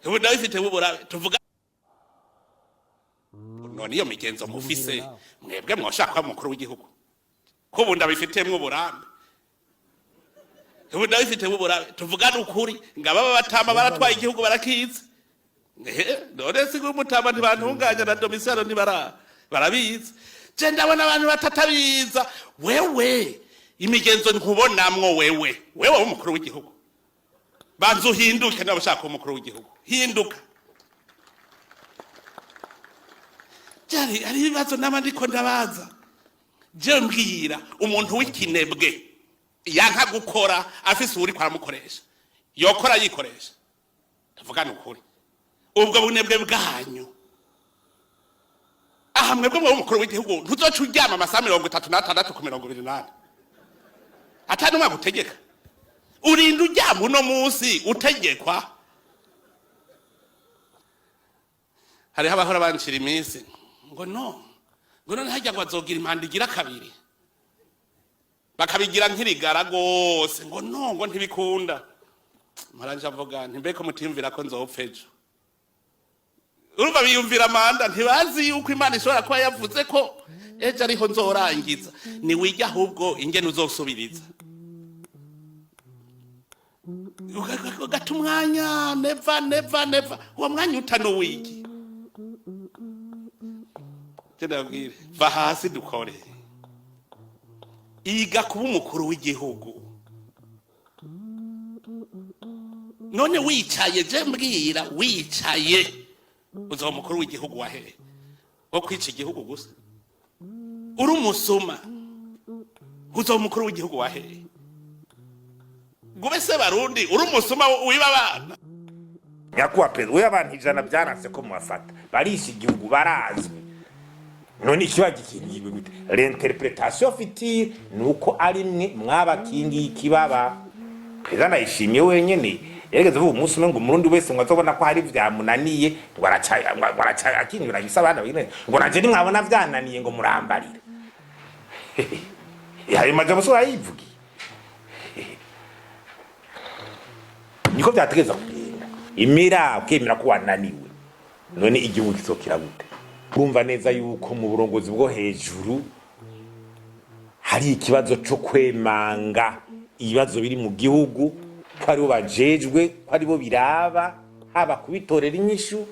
ubu ndabifite buburabe tuvuga none iyo migenzo mufise mwebwe mwoshaka mukuru w'igihugu ko ubu ndabifitemwe uburambe ubu ndabifite buburabe tuvugana ukuri ngaba batama baratwaye igihugu barakize none sigo umutama ntibantunganya na domisiyano barabizi je ndabona abantu batatabiza wewe imigenzo nkubonamwo wewe umukuru w'igihugu banzu hinduke n'abashaka umukuru w'igihugu hinduka jari ari ibibazo n'amandiko ndabaza je mbwira umuntu w'ikinebwe yanka gukora afise uri kwaramukoresha yokora yikoresha tuvugana ukuri ubwo bunebwe bwanyu aha mwebwe mwe umukuru w'igihugu ntuzoca uryama amasaha 36 ku 28 atanu magutegeka urinda uryama uno munsi utegekwa hari abahora banshira iminsi ngo none hajya ngo azogira impanda igira kabiri bakabigira nkirigara gose ngo ntibikunda maranje avuga ntimbeko mutimvira ko nzopfejo urumva biyumvira amanda ntibazi yuko Imana ishobora kuba yavuze ko ejo ariho nzorangiza ni wijya ahubwo ingene uzosubiriza ugata umwanya never uwo mwanya utano wiki ndabwire va hasi dukore iga kuba umukuru w'igihugu none wicaye je mbwira wicaye uzo mukuru w'igihugu wahe wo kwica igihugu gusa uri umusuma uzo mukuru w'igihugu wahe gubese barundi uri umusuma wiba abana nyakuwa pe we abantu ijana byaranse ko mwafata barisha igihugu barazwi none ikiba gikingiwe gute l'interpretation fitire nuko ari mwe mwabakingi ikibaba peza nayishimiye wenyene yegeze vuba umunsi umwe ngo umurundi wese ngo azobona ko hari vyamunaniye ngo araca akinyura yisabana bine ngo naje ni mwabona vyananiye ngo murambarire hari majambo so ayivugi niko vyategeza kugenda imira ukemera ko wananiwe none igihugu kizokira gute urumva neza yuko mu burongozi bwo hejuru hari ikibazo cyo kwemanga ibibazo biri mu gihugu ko aribo bajejwe ko aribo biraba haba kubitorera inyishu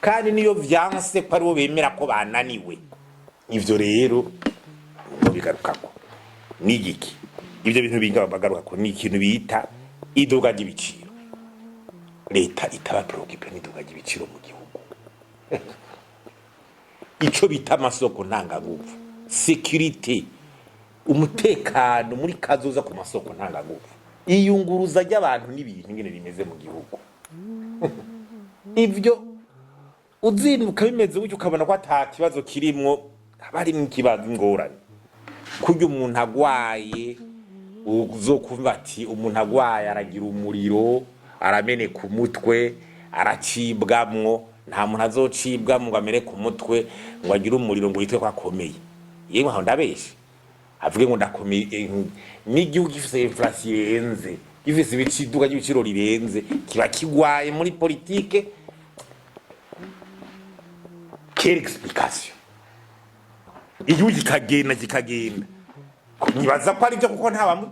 kandi niyo vyanse ko aribo bemera ko bananiwe ivyo rero ngo bigarukako nigiki ivyo bintu binga bagarukako ni ikintu bita iduga ry'ibiciro leta itaba preoccupé n'iduga ry'ibiciro mu gihugu ico bita amasoko ntanganguvu security umutekano muri kazoza ku masoko ntanganguvu iyunguruza ry'abantu n'ibintu ngene bimeze mu gihugu ivyo uzinuka bimeze gutyo ukabona ko atakibazo kirimwo abari mu kibazo ngorane kurya umuntu agwaye uzokumva ati umuntu agwaye aragira umuriro aramene ku mutwe aracibwamwo nta muntu azocibwa ngo amere ku mutwe ngo agire umuriro ngo yitwe kwakomeye yewe aho ndabeshe avuge ngo ndakomeye n'igihugu gifise inflation yenze gifise ibiciduka y'ibiciro rirenze kiba kigwaye muri politique quelle explication igihugu kikagenda nibaza ko ari byo kuko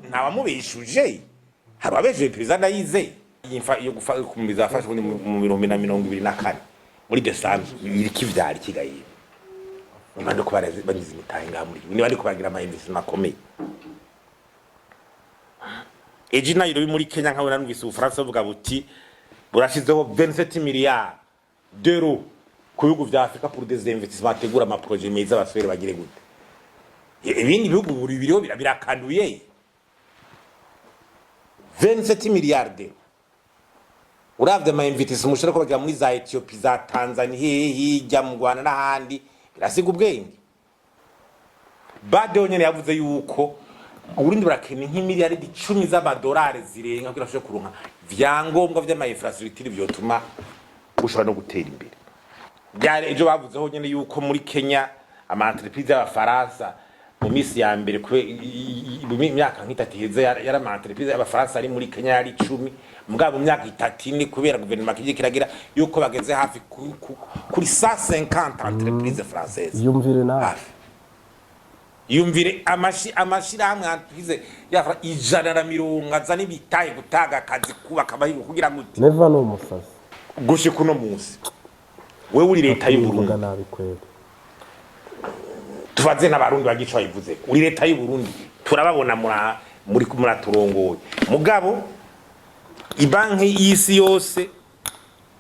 ntabamubeshuje harabeshe president ayize yo gukumbiza afashwe mu 2024 muri Desembre iriki vyari kigaye nimando ko banize imitahe ngamuri ni bandi ko bagira ama investment akomeye eji na yiro muri Kenya nkabona numvise ubufaransa buvuga buti burashizeho 27 milliards d'euros ku bihugu vya Afrika pour des investissements bategura ama projet meza basubire bagire gute ibindi bihugu buri biriho birakanduye 27 milliards d'euros uravye ama investment mushaka ko bagira muri za Ethiopia za Tanzania hirya mu Rwanda n'ahandi birasiga ubwenge bade nyene yavuze yuko urindi burakene nk'imiliyaridi 10 z'amadolari zirenga kugira ashobore kuronka vyangombwa vy'ama infrastructure vyotuma ushobora no gutera imbere byari ejo bavuzeho nyene yuko muri Kenya ama entreprise y'abafaransa mu minsi ya mbere mu myaka nk'itatu iheze yari ama entreprise y'abafaransa ari muri Kenya yari 10 mugabo mu myaka 3 kubera guverinoma kijye kiragira yuko bageze hafi kuri 150 entreprise françaises. Yumvire nawe yumvire amashirahamwe entreprise ya ijana na mirongo azana ibitaye gutaga akazi kubaka abahinga kugira gute neva no musazi gushika uno munsi we uri leta y'u Burundi nabi kweli tuvaze n'abarundi bagico bayivuze uri leta y'u Burundi turababona muri kumuraturongoye mugabo ibanki y'isi yose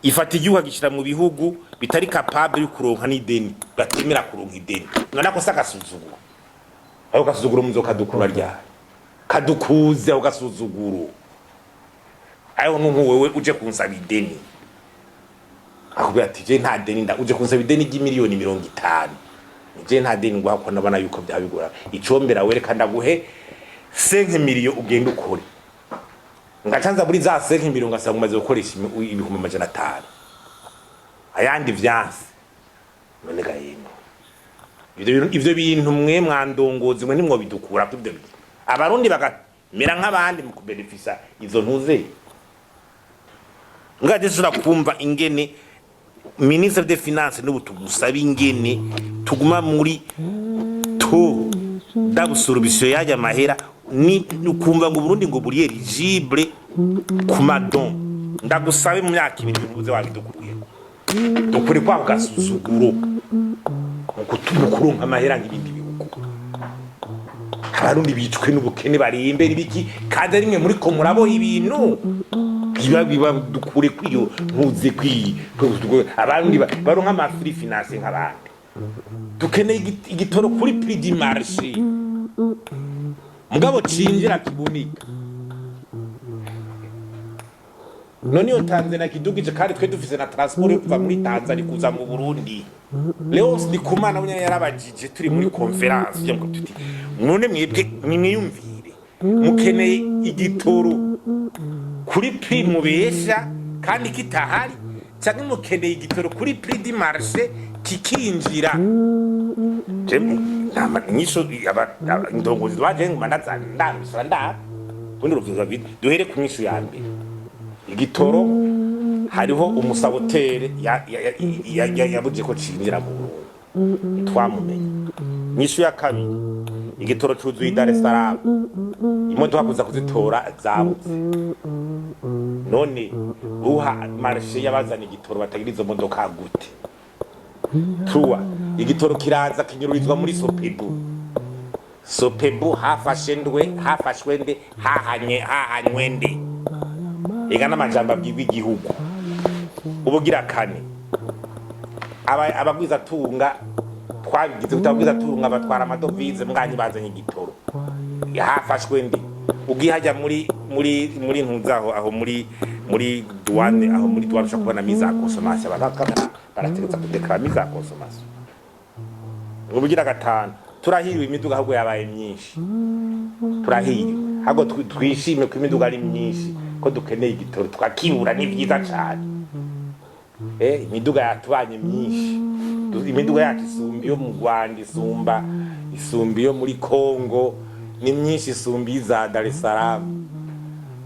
ifata igihugu agishira mu bihugu bitari capable yo kuronka n'ideni batimira kuronka ideni none ko sakasuzuguro aho kasuzuguro muzoka dukura rya kadukuze aho gasuzuguro ayo nungu wewe uje kunsaba ideni akubwira ati je nta deni uje kunsaba ideni y'imiliyoni 50 je nta deni ngo hakona bana yuko byabigora icombera wereka ndaguhe 5 miliyoni ugenda ukore ngacanza muri za 5 miliyoni ngasanga umaze gukoresha ibihumbi 500 ayandi vyanse none gahino ivyo bintu mwe mwandongozi mwe nimwo bidukura kubyo abarundi bakamera nk'abandi mu kubenefisa izo ntuze ngaje sura kumva ingene ministre des finances n'ubutugusaba ingene tuguma muri to dabusurubisho yaje amahera ni ukumva ngo Burundi ngo buri eligible ku madon ndagusabe mu myaka 2 bivuze wabidukuye dukuri kwa gasuzuguro kuronka amahera nk'ibindi bihugu abarundi bicwe n'ubukene bari imbere biki kandi rimwe muri ko murabo ibintu biba dukure kwiyo ntuze abarundi baronka ama free finance nk'abandi dukeneye igitoro kuri prix du marché mugabo cinjira kibunika none yo Tanzania kidugije kandi twe dufise na transport kuva muri Tanzania kuza mu Burundi Leos Ndikumana bunya yarabajije turi muri conference yo tuti none mwebwe mwiyumvire mukeneye igitoro kuri prix mubesha kandi kitahari cyangwa mukeneye igitoro kuri prix du marché kikinjira nyisho indongozi dwaje ngumanaza ndambisura nda kundi ruvuza duhere ku nyisho ya mbere igitoro hariho umusabotere yabuje ko cinjira mu Burundi twamumenye nyisho ya kabiri igitoro cyuzuye Dar es Salaam imodoka kuza kuzitora zabuze none uha marché yabazana igitoro batagira izo modoka gute tuwa igitoro kiraza kinyururizwa muri Sopebu hafashwe nde hahanywe nde igana amajambo bw'igihugu ubugira kane abagwiza tunga twabigize kutabwiza tunga batwara amadovize mwanyi bazanye igitoro yahafashwe nde ugihajya muri ntuzaho aho muri douane aho muri douane ushobora miza consommation barategeza kudekara miza consommation ubugira gatanu turahiriwe imiduga ahubwo yabaye myinshi turahiriwe hago twishime ko imiduga ari myinshi ko dukeneye igitoro twakibura ni byiza cyane imiduga yatubanye myinshi imiduga yacu isumbi yo mu Rwanda isumbi yo muri Kongo ni myinshi isumbi za Dar es Salaam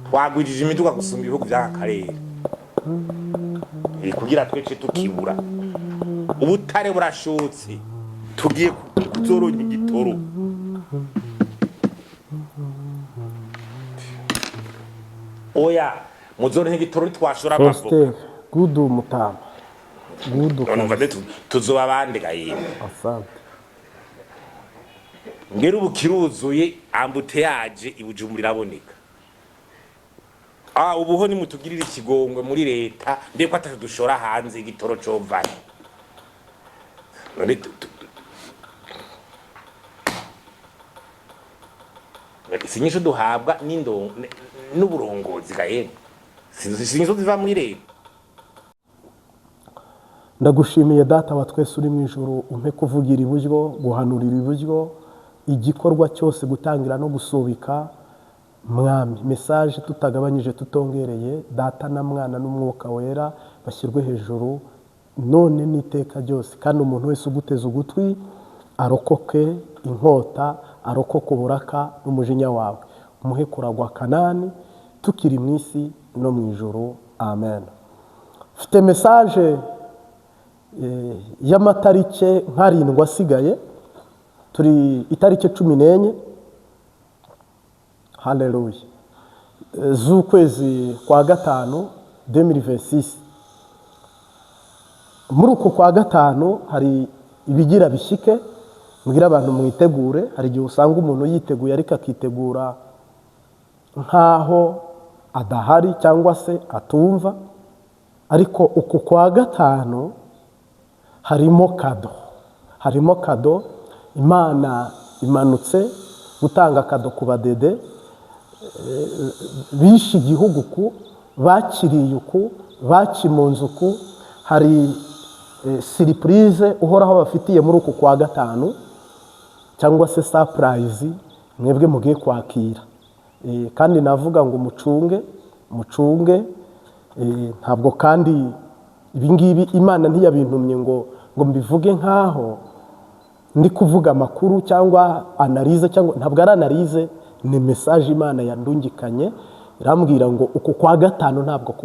twagwijije imiduga gusumba ibihugu by'akarere kugira twece tukibura ubutare burashotse tugiye kuzoronka igitoro oya muzoronka igitoro twashora amavuka gudu mutama gudu numva tuzoba abandi gaye asante ngero ubukiruzuye ambuteyage ibujumurira aboneka ubuho ni mutugirira ikigongwe muri leta mbe ko atatu dushora hanze igitoro covanye none sinyisho duhabwa n'uburongozi gaye sinyisho ziva muri leta. Ndagushimiye data wa twese uri mu ijuru umpe kuvugira iburyo guhanurira iburyo igikorwa cyose gutangira no gusubika mwami message tutagabanyije tutongereye data na mwana n'umwuka wera bashyirwe hejuru none niteka ryose kandi umuntu wese uguteza ugutwi arokoke inkota, arokoke uburaka n'umujinya wawe, umuhe kuragwa Kanani tukiri mu isi no mu ijuru. Amen. Mfite message y'amatarike nkarindwi asigaye, turi itarike 14 haleluya z'ukwezi kwa gatanu 2026. Muri uko kwa gatanu hari ibigira bishike, mbwira abantu mwitegure. Hari igihe usanga umuntu yiteguye ariko akitegura nkaho adahari cyangwa se atumva, ariko uku kwa gatanu harimo kado. Imana imanutse gutanga kado ku badede bishi igihugu ku, bakiriye uku, bakimunze uku. Hari surprise uhoraho bafitiye muri uku kwa gatanu, cyangwa se surprise mwebwe mugiye kwakira. Kandi navuga ngo mucunge, ntabwo kandi ibingibi Imana ntiyabintumye ngo mbivuge nkaho ndi kuvuga amakuru cyangwa analize, cyangwa ntabwo ari analize, ni message Imana yandungikanye irambwira ngo uku kwa gatanu ntabwo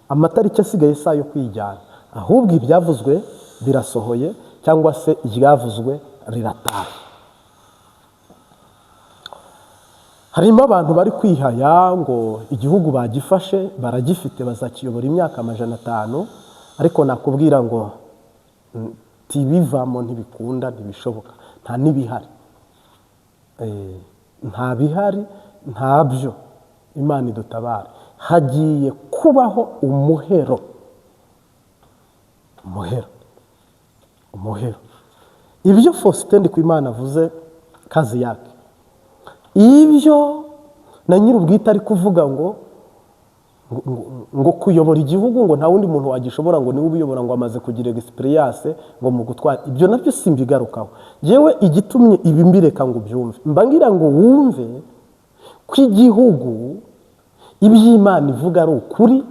amatariki asigaye sayo kwijyana, ahubwo ibyavuzwe birasohoye cyangwa se iryavuzwe rirataye. Harimo abantu bari kwihaya ngo igihugu bagifashe, baragifite, bazakiyobora imyaka 500, ariko nakubwira ngo tibivamo, ntibikunda, ntibishoboka, nta nibihari. Nta bihari, ntabyo. Imana idutabara. Hagiye kubaho umuhero. Ibyo Faustin Ndikumana avuze kazi yake, ibyo na nyir'ubwite ari kuvuga ngo kuyobora igihugu ngo nta wundi muntu wagishobora, ngo niwe ubiyobora, ngo amaze kugira experience ngo mu gutwara, ibyo nabyo simbigarukaho. Yewe igitumye ibi mbireka ngo byumve, mbangira ngo wumve ko igihugu iby'Imana ivuga ari ukuri,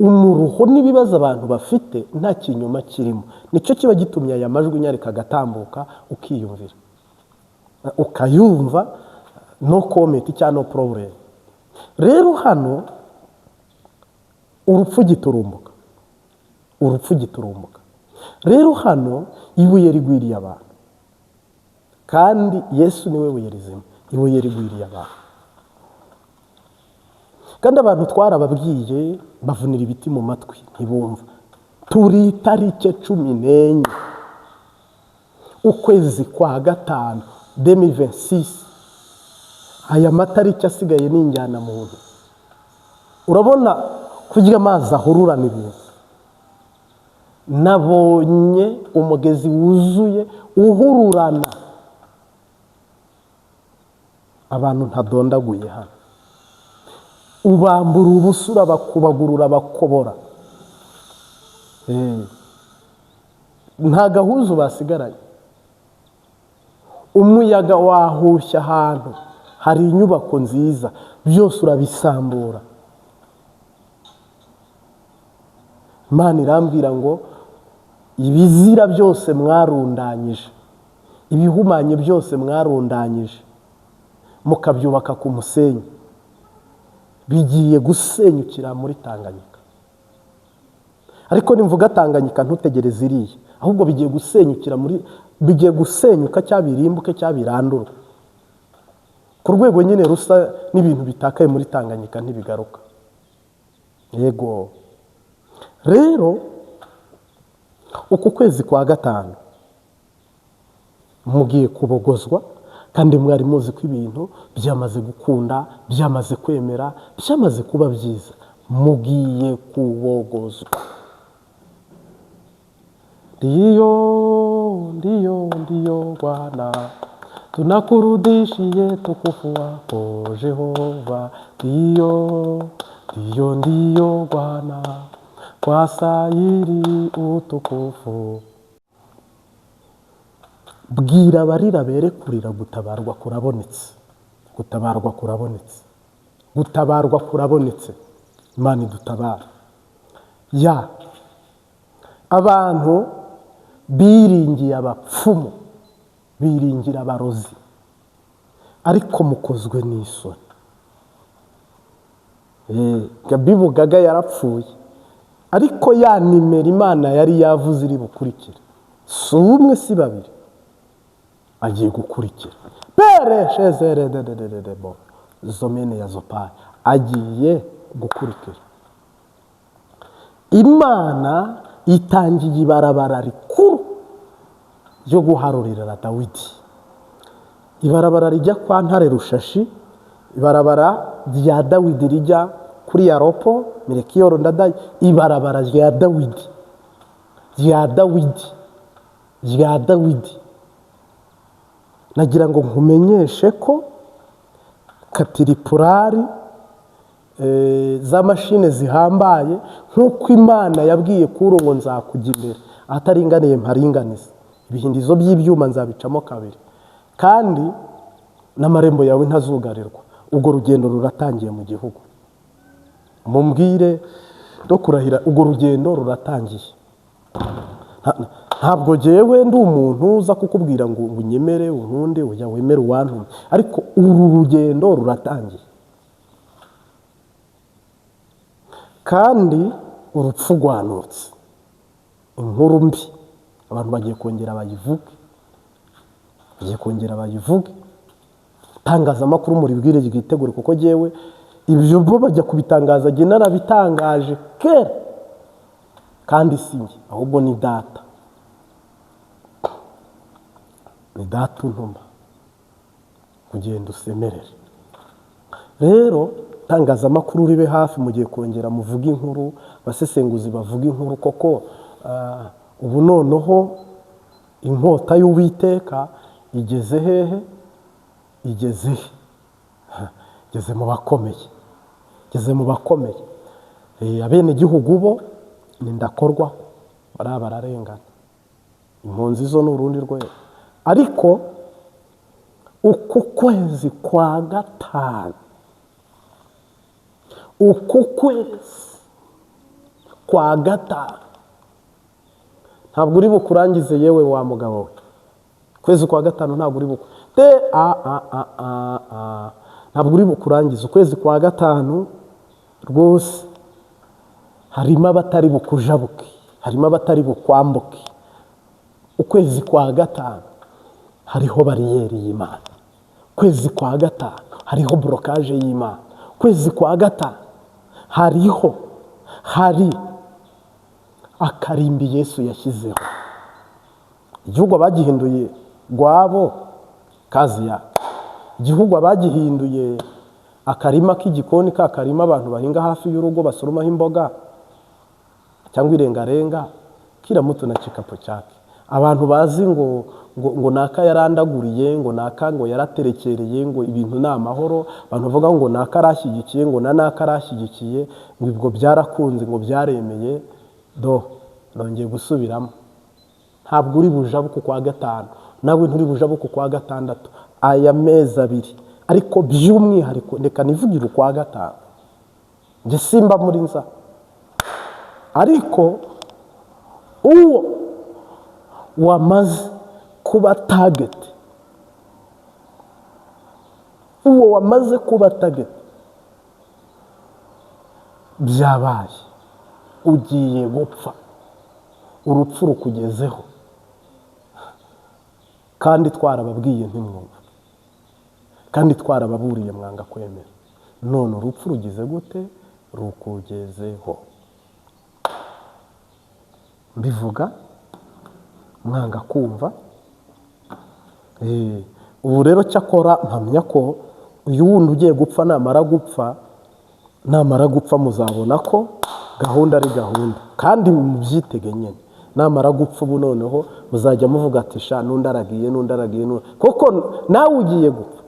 umuruho n'ibibazo abantu bafite nta kinyoma kirimo. Nicyo kiba gitumye aya majwi nyarika gatambuka, ukiyumvira, ukayumva, no comment cyangwa no problem. Rero hano urupfu giturumbuka. Rero hano ibuye rigwiriye abantu, kandi Yesu niwe buye rizima. Ibuye rigwiriye abantu, kandi abantu twarababwiye bavunira ibiti mu matwi ntibumva. Turi tarike 14 ukwezi kwa gatanu 2026. Aya matariki asigaye ni injyana muntu. Urabona kugira amazi ahururana ibintu. Nabonye umugezi wuzuye uhururana, abantu ntadondaguye hano. Ubambura ubusura, bakubagurura, bakobora. Nta gahuzu basigaranye. Umuyaga wahushya ahantu hari inyubako nziza, byose urabisambura. Imana irambwira ngo ibizira byose mwarundanyije, ibihumanye byose mwarundanyije, mukabyubaka ku musenyi, bigiye gusenyukira muri Tanganyika. Ariko nimvuga Tanganyika ntutegereze iriya, ahubwo bigiye gusenyuka cyabirimbuke cyabirandura, ku rwego nyine rusa n'ibintu bitakaye muri Tanganyika ntibigaruka. Yego rero uku kwezi kwa gatanu mugiye kubogozwa, kandi mwari muzi ko ibintu byamaze gukunda, byamaze kwemera, byamaze kuba byiza. Mugiye kubogozwa. Ndiyo Bwana, tunakurudishie tukufu wako Jehova. Ndiyo Bwana, kwa sayiri utukufu. Bwira abarira bere kurira, gutabarwa kurabonetse. Imana idutabara. Abantu biringiye abapfumu, biringira abarozi, ariko mukozwe n'isoni. Gabi Bugaga yarapfuye, ariko ya nimero Imana yari yavuze iri bukurikira, si umwe si babiri, agiye gukurikira pere shezere bo zomene ya zopari, agiye gukurikira. Imana itangiye ibarabara rikuru ryo guharurira Dawidi, ibarabara rijya kwa Ntare Rushashi, ibarabara rya Dawidi rijya kuri Yaropo Melekiyoro Ndadaye, ibarabara rya Dawidi, rya Dawidi, rya Dawidi. Nagira ngo nkumenyeshe ko katiripurari za mashine zihambaye, nk'uko Imana yabwiye Kuro ngo nzakujya imbere, ahataringaniye mparinganiza, ibihindizo by'ibyuma nzabicamo kabiri, kandi n'amarembo yawe ntazugarirwa. Ubwo rugendo ruratangiye mu gihugu, mumbwire no kurahira, ubwo rugendo ruratangiye. Ntabwo jewe ndi umuntu uza kukubwira ngo unyemere unkunde ujya wemere uwantumye, ariko uru rugendo ruratangiye. Kandi urupfu rwanutse, inkuru mbi abantu bagiye kongera bayivuge, itangazamakuru muribwire ryitegure, kuko jewe ibyo bo bajya kubitangaza, jye narabitangaje kera, kandi si njye ahubwo ni data, untuma kugenda usemerere. Rero itangazamakuru ribe hafi, mugiye kongera muvuga inkuru, abasesenguzi bavuga inkuru, koko ubu noneho inkota y'Uwiteka igeze hehe? Igeze mu bakomeye, abene gihugu bo ni ndakorwa, bararengana, impunzi zo n'urundi rwego. Ariko uku kwezi kwa gatanu, ntabwo uri bukurangize yewe wa mugabo we. Kwezi kwa gatanu ntabwo uri ntabwo uri bukurangize. Ukwezi kwa gatanu rwose harimo abatari bukujabuke, harimo abatari bukwambuke. Ukwezi kwa gatanu hariho bariyeri y'Imana, ukwezi kwa gatanu hariho blokaje y'Imana, ukwezi kwa gatanu hari akarimbi Yesu yashyizeho. Igihugu abagihinduye gwabo kazi ya, igihugu abagihinduye akarima k'igikoni, ka karima abantu bahinga hafi y'urugo basoromaho imboga cyangwa irengarenga, kila muto na chikapo chake. Abantu bazi ngo naka yarandaguriye, ngo naka ngo yaraterekereye, ngo ibintu ni amahoro, abantu bavuga ngo naka arashyigikiye, ngo naka arashyigikiye, ngo ibwo byarakunze, ngo byaremeye. Nongeye gusubiramo, ntabwo uri bujabuke kwa gatanu, nawe nturi bujabuke kwa gatandatu, aya mezi abiri. Ariko by'umwihariko reka nivugira kwa gatanu, nge simba muri nza. Ariko uwo wamaze kuba target, byabaye, ugiye gupfa, urupfu rukugezeho, kandi twarababwiye ntimwumva, kandi twarababuriye mwanga kwemera. None urupfu rugize gute? Rukugezeho. Mbivuga mwanga kumva. Ubu rero cyakora mpamya ko uyu wundi ugiye gupfa namara gupfa muzabona ko gahunda ari gahunda, kandi mubyitege nyine. Namara gupfa ubu noneho muzajya muvuga ati sha nundaragiye, koko nawe ugiye gupfa.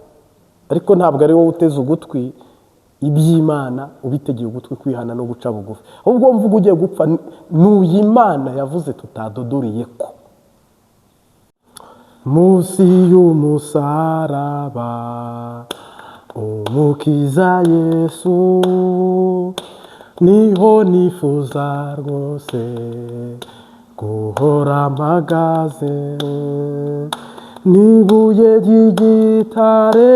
Ariko ntabwo ari wowe uteze ugutwi iby'Imana, ubitegeye ugutwi kwihana no guca bugufi. Ahubwo mvuga ugiye gupfa n'uyu Imana yavuze tutadodoriye ko. Munsi y'umusaraba umukiza Yesu, niho nifuza rwose guhora mpagaze. n'ibuye ry'igitare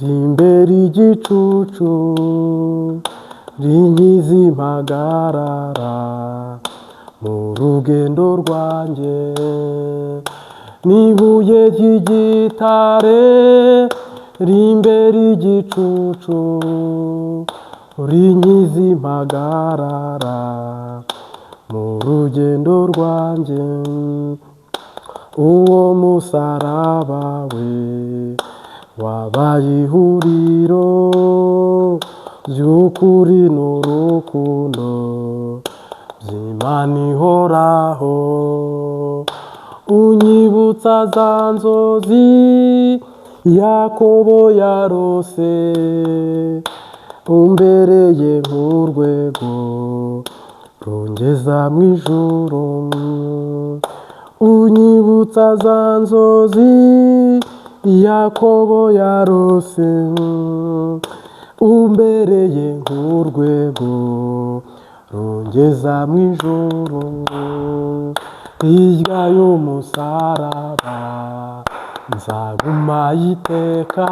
rimbere igicucu rinkiza impagarara mu rugendo rwanjye. N'ibuye ry'igitare rimbere igicucu rinkiza impagarara mu rugendo rwanjye. Uwo musaraba we wabaye ihuriro ry'ukuri n'urukundo by'Imana ihoraho. Unyibutsa za nzozi Yakobo yarose, umbereye nk'urwego rungeza mu ijuru. Unyibutsa za nzozi Yakobo yarose, umbereye nk'urwego rungeza mu ijuru. Hirya y'umusaraba nzaguma iteka,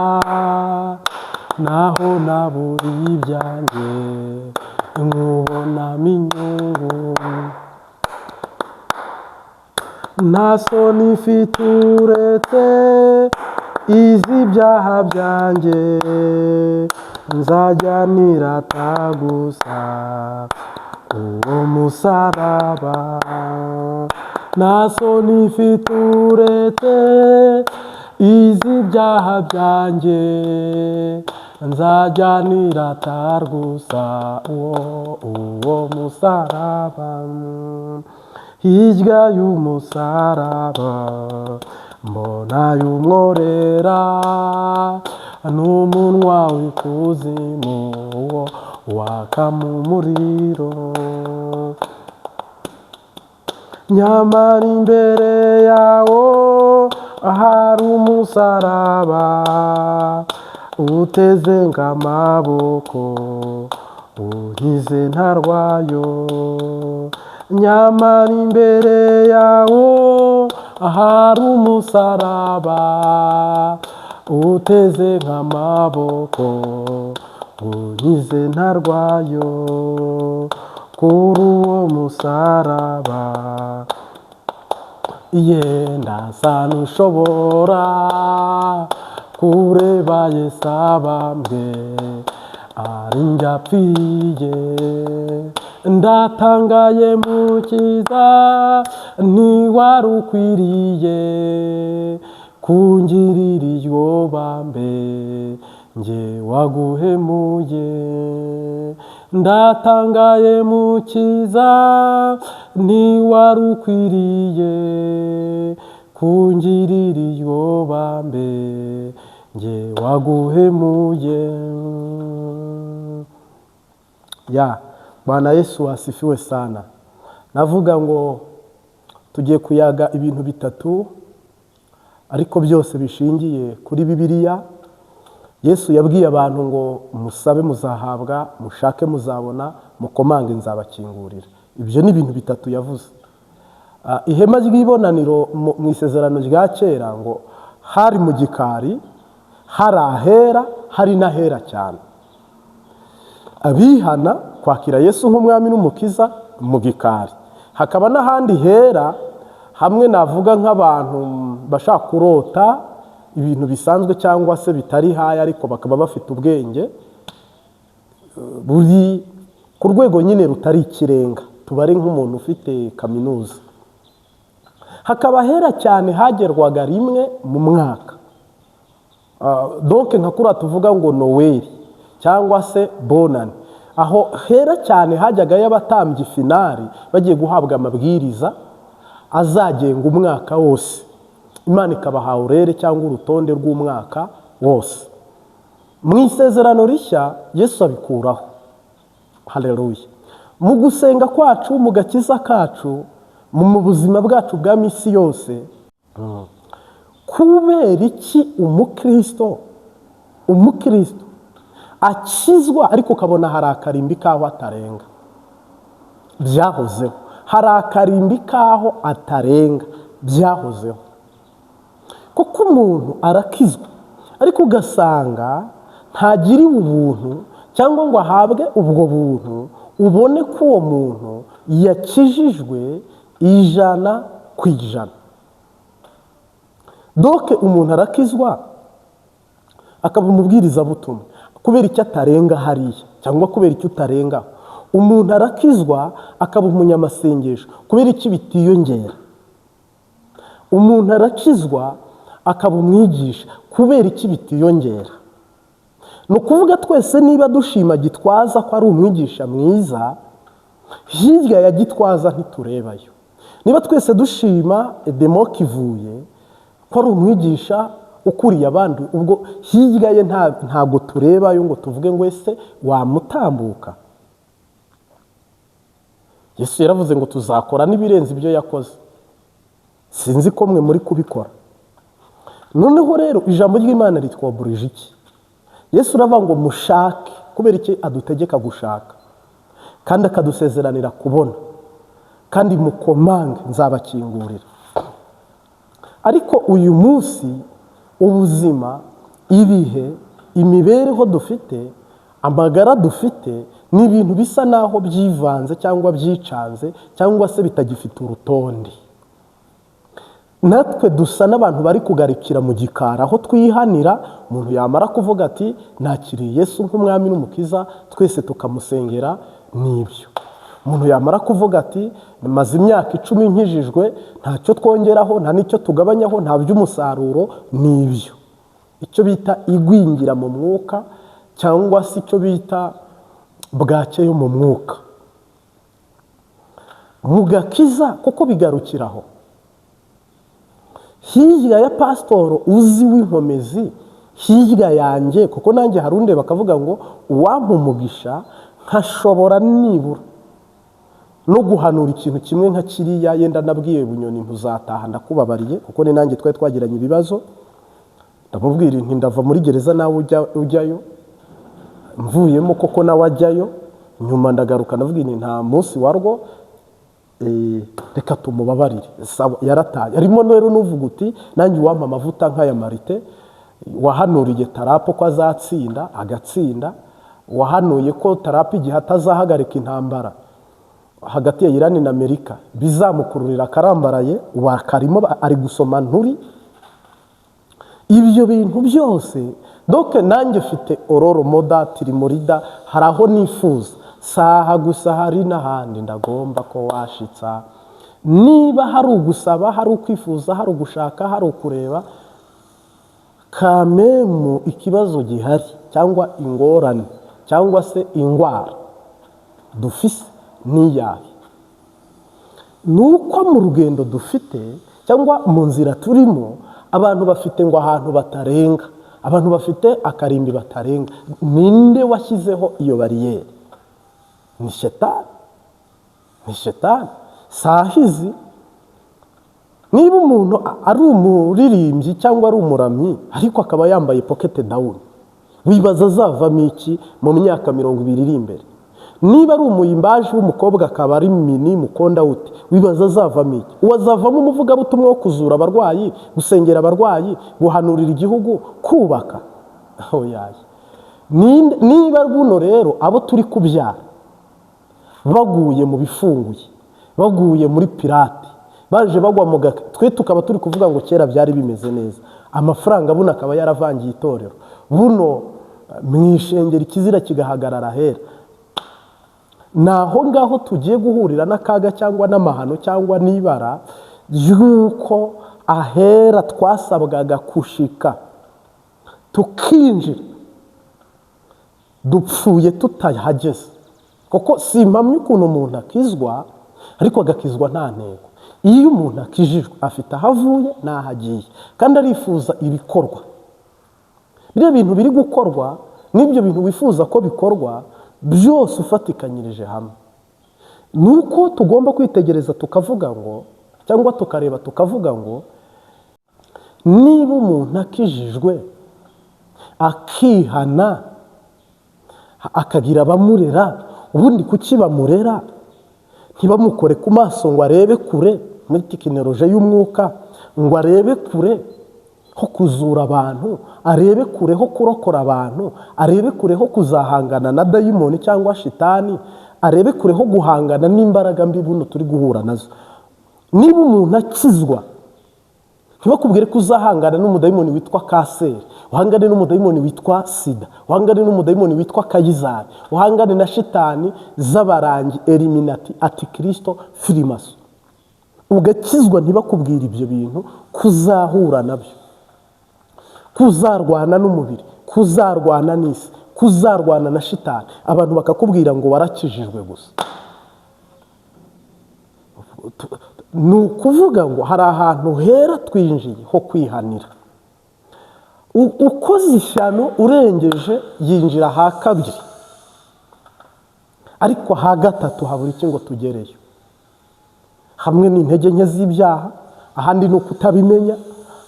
naho naburiye ibyanjye nkubonamo inyungu. Nta soni mfite uretse iz'ibyaha byanjye, nzajya nirata gusa uwo musaraba. Nta soni mfite uretse iz'ibyaha byanjye, nzajya nirata gusa uwo musaraba. Hirya y'umusaraba mbona y'umworera n'umunwa w'ikuzimu waka mu muriro. Nyamara imbere yawo hari umusaraba uteze nk'amaboko unkize ntarwayo. Nyamara imbere yawo hari umusaraba uteze nk'amaboko unkize ntarwayo. Kuri uwo musaraba yenda sa n'ushobora kureba Yesu abambwe ari njye apfiye. Ndatangaye Mukiza, ntiwari ukwiriye kungirira iryo bambe njye waguhemuye. Ndatangaye Mukiza, ntiwari ukwiriye kungirira iryo bambe njye waguhemuye. Bwana Yesu asifiwe sana. Navuga ngo tugiye kuyaga ibintu bitatu ariko byose bishingiye kuri Bibiliya. Yesu yabwiye abantu ngo musabe muzahabwa, mushake muzabona, mukomange nzabakingurira. Ibyo ni ibintu bitatu yavuze. Ihema ry'ibonaniro mu isezerano rya kera ngo hari mu gikari, hari ahera, hari n'ahera cyane. Abihana kwakira Yesu nk'umwami n'umukiza mu gikari, hakaba n'ahandi hera hamwe navuga nk'abantu bashaka kurota ibintu bisanzwe cyangwa se bitari haya ariko bakaba bafite ubwenge buri ku rwego nyine rutari ikirenga, tubare nk'umuntu ufite kaminuza. Hakaba hera cyane hagerwaga rimwe mu mwaka, donc nka kuri tuvuga ngo Noweli cyangwa se Bonani. Aho hera cyane hajyaga y'abatambyi finari bagiye guhabwa amabwiriza azagenga umwaka wose. Imana ikabaha urere cyangwa urutonde rw'umwaka wose. Mu isezerano rishya Yesu abikuraho. Haleluya. Mu gusenga kwacu, mu gakiza kacu, mu buzima bwacu bwa misi yose, kubera iki umukristo akizwa ariko ukabona hari akarimbi kaho atarenga? Byahozeho. Hari akarimbi kaho atarenga, byahozeho. kuko umuntu arakizwa ariko ugasanga ntagiriwe ubuntu cyangwa ngo ahabwe ubwo buntu ubone ko uwo muntu yakijijwe 100%. doke umuntu arakizwa akaba umubwirizabutumwa kubera icyo atarenga hariya cyangwa kubera icyo utarenga. Umuntu arakizwa akaba umunyamasengesho kubera icyo bitiyongera. Umuntu arakizwa akaba umwigisha kubera icyo bitiyongera. Ni ukuvuga twese niba dushima Gitwaza ko ari umwigisha mwiza, hirya ya Gitwaza ntiturebayo. Niba twese dushima Edemo Kivuye ko ari umwigisha ukuriye abandi, ubwo hirya ye ntago turebayo ngo tuvuge ngo ese wamutambuka. Yesu yaravuze ngo tuzakora n'ibirenze ibyo yakoze. Sinzi ko mwe muri kubikora. Noneho rero ijambo ry'Imana ritwoburije iki? Yesu aravuga ngo mushake kubera iki adutegeka gushaka, kandi akadusezeranira kubona, kandi mukomange nzabakingurira. Ariko uyu munsi ubuzima, ibihe, imibereho dufite, amagara dufite ni ibintu bisa naho byivanze cyangwa byicanze cyangwa se bitagifite urutonde. Natwe dusa n'abantu bari kugarikira mu gikara aho twihanira. Umuntu yamara kuvuga ati nakiriye Yesu nk'umwami n'umukiza, twese tukamusengera, nibyo. Umuntu yamara kuvuga ati maze imyaka 10 nkijijwe, ntacyo twongeraho nta nicyo tugabanyaho, nta by'umusaruro, nibyo. Icyo bita igwingira mu mwuka cyangwa se icyo bita bwake yo mu mwuka. Mugakiza kuko bigarukiraho. Hirya ya pasitoro uzi w'inkomezi, hirya yanjye, kuko nanjye harunde bakavuga ngo uwampa umugisha nkashobora nibura no guhanura ikintu kimwe nka kiriya, yenda nabwiye Bunyoni ntuzataha ndakubabariye kuko ni nanjye twari twagiranye ibibazo. Ndamubwira nti ndava muri gereza nawe ujyayo, mvuyemo koko nawe ajyayo, nyuma ndagaruka navuga nti nta munsi warwo, reka tumubabarire. Yarataye. Arimo rero nuvuga uti nanjye wampa amavuta nk'aya Marite, wahanuriye Tarapo ko azatsinda agatsinda, wahanuye ko Tarapo igihe atazahagarika intambara hagati ya Iran na Amerika bizamukururira akarambaraye, wakarimo ari gusoma nturi. Ibyo bintu byose doke nanjye mfite ororo moda tirimorida, haraho nifuza saha gusa hari n'ahandi ndagomba ko washitsa. Niba hari ugusaba, hari ukwifuza, hari ugushaka, hari ukureba, kamemu ikibazo gihari cyangwa ingorane cyangwa se ingwara dufise niyahe? Nuko mu rugendo dufite cyangwa mu nzira turimo, abantu bafite ngo ahantu batarenga, abantu bafite akarimbi batarenga. Ninde washyizeho iyo bariyeri? Ni Shetani. Ni Shetani. Sahizi niba umuntu ari umuririmbyi cyangwa ari umuramyi ariko akaba yambaye pocket down, wibaza azavamo iki mu myaka 20 iri imbere? Niba ari umuyimbaji w'umukobwa akaba ari mini mukonda ute, wibaza azavamo iki? Uwazavamo umuvugabutumwa wo kuzura abarwayi, gusengera abarwayi, guhanurira igihugu, kubaka. Aho yaje. Niba buno rero abo turi kubyara baguye mu bifunguye, baguye muri pirate, baje bagwa mu gaka, twe tukaba turi kuvuga ngo kera byari bimeze neza, amafaranga buno akaba yaravangiye itorero, buno mwishengera ikizira kigahagarara hera. Naho ngaho tugiye guhurira n'akaga cyangwa n'amahano cyangwa nibara yuko ahera twasabwaga kushika tukinjira dupfuye tutahageze. Kuko simpamye ukuntu umuntu akizwa ariko agakizwa nta ntego. Iyo umuntu akijijwe afite ahavuye n'ahagiye kandi arifuza ibikorwa. Biriya bintu biri gukorwa n'ibyo bintu wifuza ko bikorwa byose ufatikanyirije hamwe. Nuko tugomba kwitegereza tukavuga ngo, cyangwa tukareba tukavuga ngo, niba umuntu akijijwe akihana akagira abamurera, ubundi kuki bamurera ntibamukore ku maso ngo arebe kure muri tekinoloji y'umwuka, ngo arebe kure ho kuzura abantu, arebe kure ho kurokora abantu, arebe kure ho kuzahangana na dayimoni cyangwa shitani, arebe kure ho guhangana n'imbaraga mbi buno turi guhura nazo. Niba umuntu akizwa, ntibakubwire ko uzahangana n'umudayimoni witwa kanseri, uhangane n'umudayimoni witwa sida, uhangane n'umudayimoni witwa kayizari, uhangane na shitani z'abarangi, eliminati, antikristo, firimaso. Ugakizwa ntibakubwire ibyo bintu, kuzahura nabyo, kuzarwana n'umubiri, kuzarwana n'isi, kuzarwana na shitani. Abantu bakakubwira ngo warakijijwe gusa. Ni ukuvuga ngo hari ahantu hera twinjiye ho kwihanira. Ukoze ishyano urengeje yinjira ha kabiri, ariko ha gatatu habura iki ngo tugereyo. Hamwe n'intege nke z'ibyaha, ahandi ni ukutabimenya,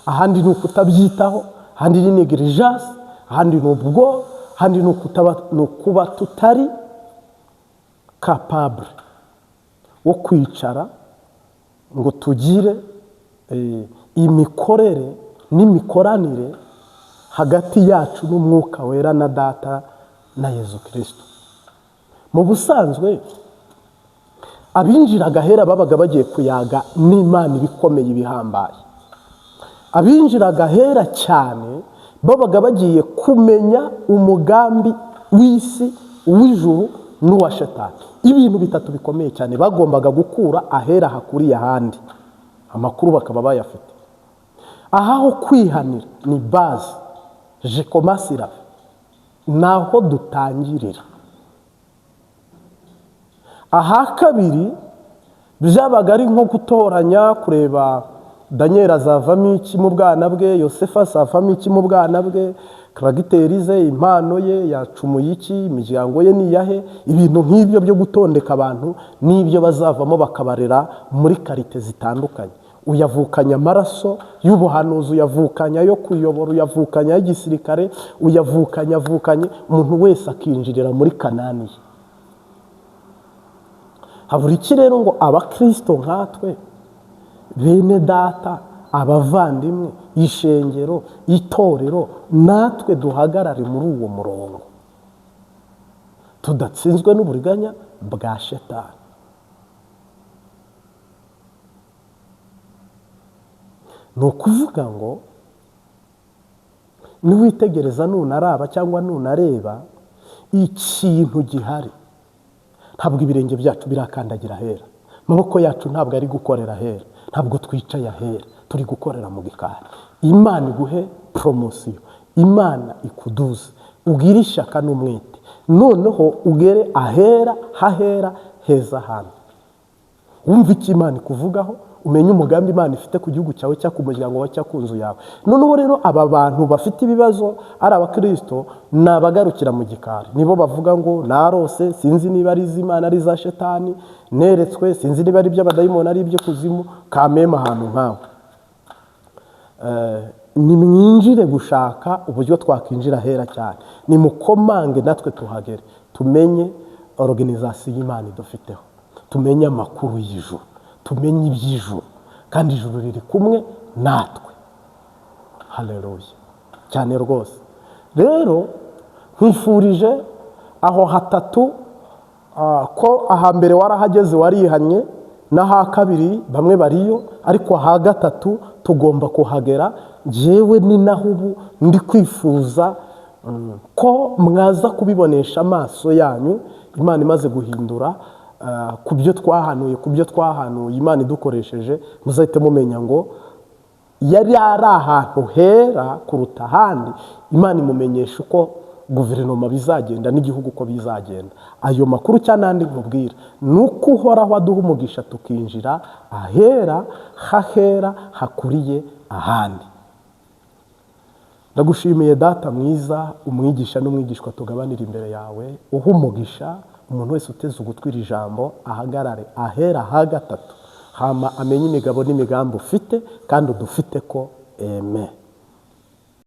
ahandi ni ukutabyitaho, ahandi ni negligence, ahandi ni ubwo, ahandi ni ukuba tutari capable wo kwicara ngo tugire imikorere n'imikoranire hagati yacu n'umwuka wera na data na Yezu Kristo. Mu busanzwe abinjiraga hera babaga bagiye kuyaga n'Imana ibikomeye ibihambaye. Abinjiraga hera cyane babaga bagiye kumenya umugambi w'isi, w'ijuru n'uwa shitani. Ibintu bitatu bikomeye cyane bagombaga gukura ahera hakuriye ahandi, amakuru bakaba bayafite. Aho kwihanira ni base, je commence là, naho dutangirira. Aha kabiri byabaga ari nko gutoranya, kureba Daniel azavamo iki mu bwana bwe, Yosefa azavamo iki mu bwana bwe, karagiteri impano ye yacumuye iki, imiryango ye ni yahe. Ibintu nk'ibyo byo gutondeka abantu n'ibyo bazavamo bakabarera muri karite zitandukanye. Uyavukanya amaraso y'ubuhanuzi, uyavukanya yo kuyobora, uyavukanya y'igisirikare, uyavukanya umuntu wese akinjirira muri Kanani. Habura iki rero ngo abakristo nkatwe, bene data, abavandimwe, ishengero, itorero, natwe duhagarare muri uwo murongo, tudatsinzwe n'uburiganya bwa shitani. Ni ukuvuga ngo niwitegereza nunaraba cyangwa nunareba ikintu gihari, ntabwo ibirenge byacu birakandagira hera, amaboko yacu ntabwo ari gukorera hera, ntabwo twicaye ahera, turi gukorera mu gikari. Imana iguhe promosiyo, Imana ikuduze, ugire ishyaka n'umwete, noneho ugere ahera hahera heza hano. Wumva icyo Imana ikuvugaho, umenye umugambi Imana ifite ku gihugu cyawe cyangwa ku muryango wawe cyangwa ku nzu yawe. Noneho rero aba bantu bafite ibibazo ari abakristo nabagarukira mu gikari, nibo bavuga ngo narose, sinzi niba ari iz'Imana ari za shitani, neretswe sinzi niba ari iby'abadayimoni ari ibyo kuzimu, kamema ahantu nkawe. Nimwinjire gushaka uburyo twakinjira hera cyane, nimukomange natwe tuhagere, tumenye organization y'Imana idufiteho, tumenye amakuru y'ijuru, tumenye iby'ijuru, kandi ijuru riri kumwe natwe. Haleluya cyane rwose. Rero nkwifurije aho hatatu, ko aha mbere warahageze warihanye, n'aha kabiri bamwe bariyo, ariko aha gatatu tugomba kuhagera. Jewe ni naho ubu ndi kwifuza ko mwaza kubibonesha amaso yanyu, Imana imaze guhindura ku byo twahanuye, Imana idukoresheje, muzahite mumenya ngo yari ari ahantu hera kuruta ahandi. Imana imumenyesha uko guverinoma bizagenda n'igihugu uko bizagenda. Ayo makuru cyane andi nkubwira nuko uhoraho aduha umugisha tukinjira ahera hahera hakuriye ahandi. Ndagushimiye data mwiza, umwigisha n'umwigishwa tugabanira imbere yawe, uha umugisha umuntu wese uteze ugutwira ijambo ahagarare ahera ha gatatu, hama amenye imigabo n'imigambi ufite kandi udufite ko. Amen.